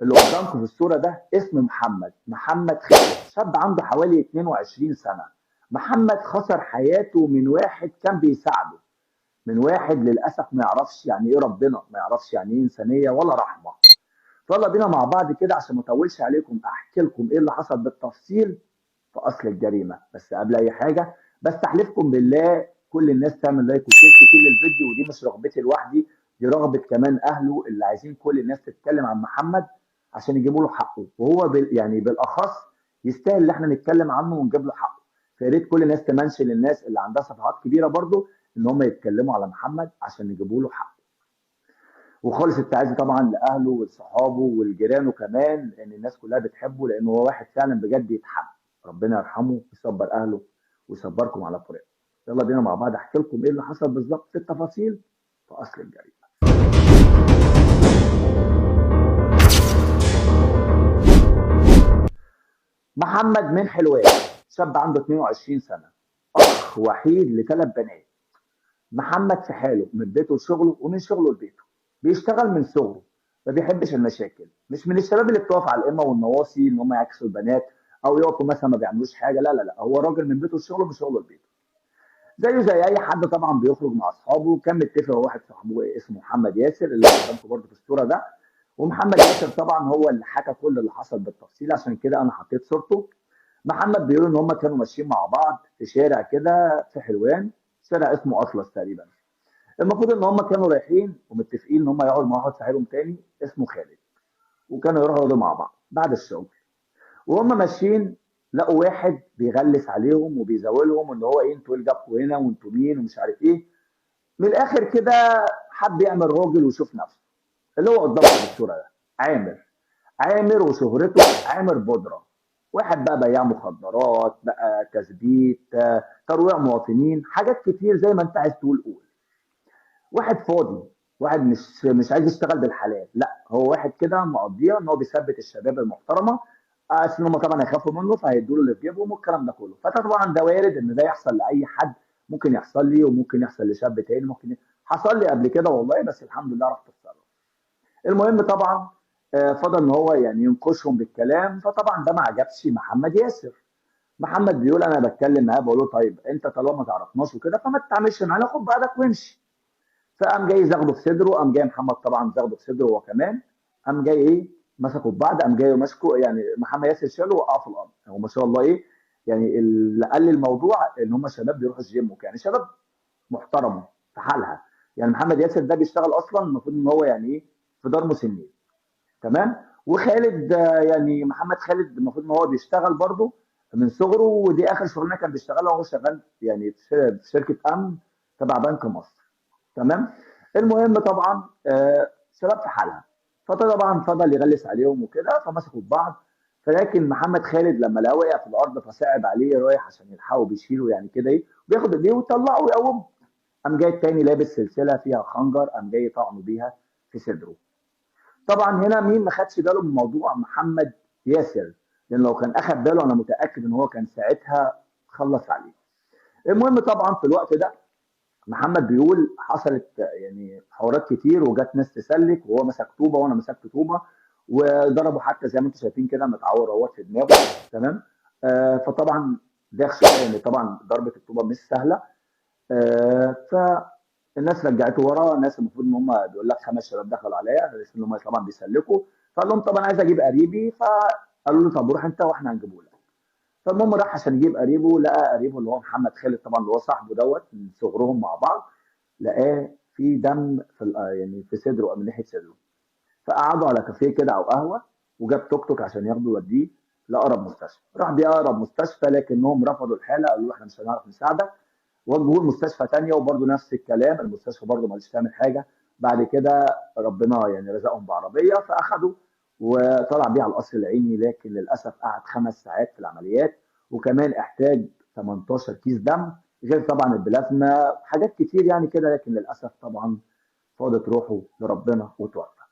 اللي قدامكم في الصورة ده اسمه محمد خالد، شاب عنده حوالي 22 سنة. محمد خسر حياته من واحد كان بيساعده، من واحد للأسف ما يعرفش يعني إيه ربنا، ما يعرفش يعني إيه إنسانية ولا رحمة. يلا بينا مع بعض كده عشان ما اطولش عليكم احكي لكم ايه اللي حصل بالتفصيل في اصل الجريمه. بس قبل اي حاجه، بس احلفكم بالله كل الناس تعمل لايك وشير كتير للفيديو، ودي مش رغبتي لوحدي، دي رغبه كمان اهله اللي عايزين كل الناس تتكلم عن محمد عشان يجيبوا له حقه، وهو يعني بالاخص يستاهل ان احنا نتكلم عنه ونجيب له حقه. فيا ريت كل الناس تمنشن للناس اللي عندها صفحات كبيره برضو ان هم يتكلموا على محمد عشان يجيبوا له حقه. وخالص التعازي طبعا لاهله وصحابه والجيران كمان، لان الناس كلها بتحبه لانه هو واحد فعلا بجد يتحب. ربنا يرحمه ويصبر اهله ويصبركم على فراقه. يلا بينا مع بعض احكي لكم ايه اللي حصل بالظبط في التفاصيل في اصل الجريمه. محمد من حلوان، شاب عنده 22 سنه، اخ وحيد لثلاث بنات. محمد في حاله من بيته لشغله ومن شغله لبيته، بيشتغل من صغره، ما بيحبش المشاكل، مش من الشباب اللي بتقف على القمه والنواصي ان هم يعكسوا البنات او يقفوا مثلا ما بيعملوش حاجه. لا لا لا، هو راجل من بيته لشغله من شغله لبيته، زيه زي اي حد طبعا بيخرج مع اصحابه. كان متفق هو واحد صاحبه اسمه محمد ياسر اللي قدامكم برضه في الصوره ده. ومحمد ياسر طبعا هو اللي حكى كل اللي حصل بالتفصيل، عشان كده انا حطيت صورته. محمد بيقول ان هم كانوا ماشيين مع بعض في شارع كده في حلوان، شارع اسمه اطلس تقريبا. المفروض ان هم كانوا رايحين ومتفقين ان هم يقعدوا مع واحد صاحبهم تاني اسمه خالد، وكانوا يروحوا يقعدوا مع بعض بعد الشغل. وهم ماشيين لقوا واحد بيغلس عليهم وبيزاولهم ان هو ايه، انتوا ايه اللي جابكوا هنا وانتوا مين ومش عارف ايه. من الاخر كده حب يعمل راجل ويشوف نفسه، اللي هو قدامكم في الصوره ده عامر. عامر وشهرته عامر بودره، واحد بقى بياع مخدرات بقى، تثبيت، ترويع مواطنين، حاجات كتير زي ما انت عايز تقول قول. واحد فاضي، واحد مش عايز يشتغل بالحلال، لا هو واحد كده مقضيها ان هو بيثبت الشباب المحترمه، عشان هم طبعا هيخافوا منه فهيدوا له اللي في جيبهم والكلام ده كله. فطبعا ده وارد ان ده يحصل لاي حد، ممكن يحصل لي وممكن يحصل لشاب تاني، حصل لي قبل كده والله، بس الحمد لله عرفت اتصرف. المهم طبعا فضل ان هو يعني ينقشهم بالكلام، فطبعا ده ما عجبش محمد ياسر. محمد بيقول انا بتكلم معاه بقول له طيب انت طالما ما تعرفناش وكده فما تتعاملش معانا، خد بعضك وامشي. فقام جاي زغده في صدره، قام جاي محمد طبعا زغده في صدره هو كمان. قام جاي ايه، مسكوا في بعض، قام جاي ماسكه يعني محمد ياسر شاله وقعه في الارض. هو ما شاء الله ايه، يعني اللي قال الموضوع ان هم شباب بيروحوا الجيم وكده، يعني شباب محترمه في حالها. يعني محمد ياسر ده بيشتغل اصلا المفروض ان هو يعني ايه في دار مسنين، تمام. وخالد يعني محمد خالد المفروض ان هو بيشتغل برضه من صغره، ودي اخر شغلانه كان بيشتغلها وهو شغال يعني في شركه امن تبع بنك مصر، تمام. المهم طبعا شباب في حالها، فطبعا فضل يغلس عليهم وكده فمسكوا في بعض. فلكن محمد خالد لما لقاه وقع في الارض فصعب عليه رايح عشان يلحقه بيشيله يعني كده ايه، بياخد ايديه ويطلعه ويقومه. قام جاي التاني لابس سلسله فيها خنجر، قام جاي طعنه بيها في صدره. طبعا هنا مين ما خدش باله من موضوع محمد ياسر، لان لو كان اخد باله انا متاكد ان هو كان ساعتها خلص عليه. المهم طبعا في الوقت ده محمد بيقول حصلت يعني حوارات كتير وجات ناس تسلك، وهو مسك طوبه وانا مسكت طوبه وضربه حتى زي ما انتم شايفين كده متعور اهوت في دماغه، تمام. فطبعا ده شويه ان طبعا ضربه الطوبه مش سهله. فالناس رجعته ورا، الناس المفروض ان هم بيقول لك خمس شباب دخلوا عليا ان هم طبعا بيسلكوا. فقال لهم طب انا عايز اجيب قريبي، فقالوا له طب روح انت واحنا هنجيبه لك. فالمهم راح عشان يجيب قريبه، لقى قريبه اللي هو محمد خالد طبعا اللي هو صاحبه دوت من صغرهم مع بعض، لقاه في دم في يعني في صدره او من ناحيه صدره. فقعدوا على كافيه كده او قهوه، وجاب توك توك عشان ياخده يوديه لاقرب مستشفى. راح بيه اقرب مستشفى لكنهم رفضوا الحاله، قالوا له احنا مش هنعرف نساعدك. وجهوه لمستشفى تانية وبرضه نفس الكلام، المستشفى برضه ما قالش تعمل حاجه. بعد كده ربنا يعني رزقهم بعربيه فاخدوا وطلع بيه على القصر العيني، لكن للاسف قعد 5 ساعات في العمليات، وكمان احتاج 18 كيس دم، غير طبعا البلازما حاجات كتير يعني كده، لكن للاسف طبعا فاضت روحه لربنا وتوفى.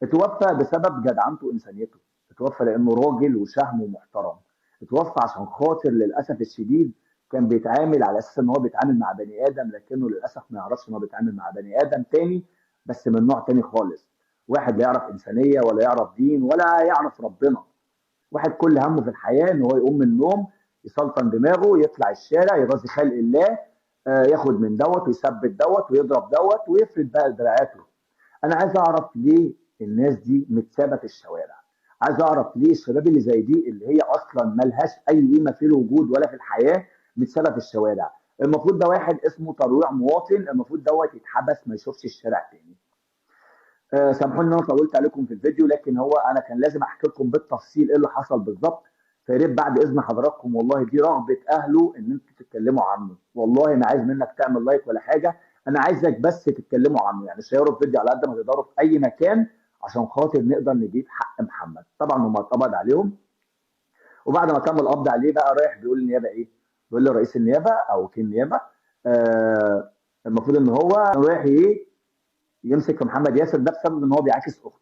اتوفى بسبب جدعنته وانسانيته، اتوفى لانه راجل وشهم ومحترم. اتوفى عشان خاطر للاسف الشديد كان بيتعامل على اساس ان هو بيتعامل مع بني ادم، لكنه للاسف ما يعرفش ان هو بيتعامل مع بني ادم تاني بس من نوع تاني خالص. واحد لا يعرف انسانيه ولا يعرف دين ولا يعرف ربنا. واحد كل همه في الحياه ان هو يقوم من النوم، يسلطن دماغه، يطلع الشارع يغازي خلق الله، ياخد من دوت ويثبت دوت ويضرب دوت ويفرد بقى دراعاته. انا عايز اعرف ليه الناس دي متسابه في الشوارع. عايز اعرف ليه الشباب اللي زي دي اللي هي اصلا ملهاش اي قيمه في الوجود ولا في الحياه متسابه في الشوارع. المفروض ده واحد اسمه ترويع مواطن، المفروض دوت يتحبس ما يشوفش الشارع تاني. سامحوني ان انا طولت عليكم في الفيديو، لكن هو انا كان لازم احكي لكم بالتفصيل ايه اللي حصل بالظبط. فيا ريت بعد اذن حضراتكم، والله دي رغبه اهله ان انتوا تتكلموا عنه. والله ما عايز منك تعمل لايك ولا حاجه، انا عايزك بس تتكلموا عنه، يعني شيروا الفيديو على قد ما تقدروا في اي مكان عشان خاطر نقدر نجيب حق محمد. طبعا هم اتقبض عليهم، وبعد ما تم القبض عليه بقى رايح بيقول النيابه ايه؟ بيقول لرئيس النيابه او وكيل النيابه آه المفروض ان هو رايح ايه يمسك في محمد ياسر ده بسبب ان هو بيعاكس اخته.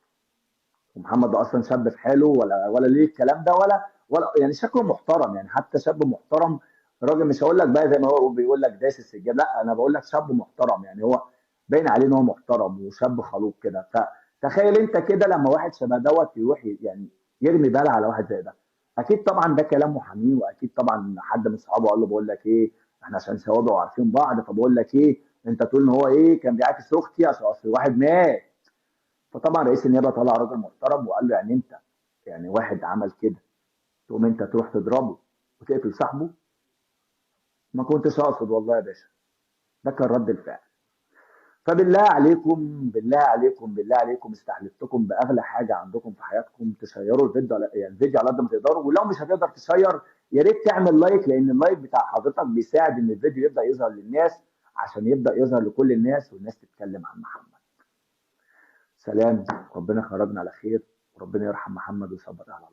ومحمد ده اصلا شاب في حاله، ولا ليه الكلام ده، ولا يعني شكله محترم، يعني حتى شاب محترم. راجل مش هقول لك بقى زي ما هو بيقول لك داس السجاد، لا انا بقول لك شاب محترم، يعني هو باين عليه ان هو محترم وشاب خلوق كده. فتخيل انت كده لما واحد شبه دوت يروح يعني يرمي بال على واحد زي ده. اكيد طبعا ده كلام محاميه، واكيد طبعا حد من صحابه قال له بقول لك ايه، احنا عشان سوابق وعارفين بعض، فبقول لك ايه انت تقول ان هو ايه كان بيعاكس اختي عشان اصل واحد مات. فطبعا رئيس النيابه طلع راجل محترم وقال له يعني انت، يعني واحد عمل كده تقوم انت تروح تضربه وتقتل صاحبه؟ ما كنتش اقصد والله يا باشا. ده كان رد الفعل. فبالله عليكم، بالله عليكم، بالله عليكم، استحلفتكم باغلى حاجه عندكم في حياتكم تشيروا الفيديو على يعني الفيديو على قد ما تقدروا، ولو مش هتقدر تشير يا ريت تعمل لايك، لان اللايك بتاع حضرتك بيساعد ان الفيديو يبدا يظهر للناس، عشان يبدا يظهر لكل الناس والناس تتكلم عن محمد. سلام، ربنا يخرجنا على خير، وربنا يرحم محمد ويصبر على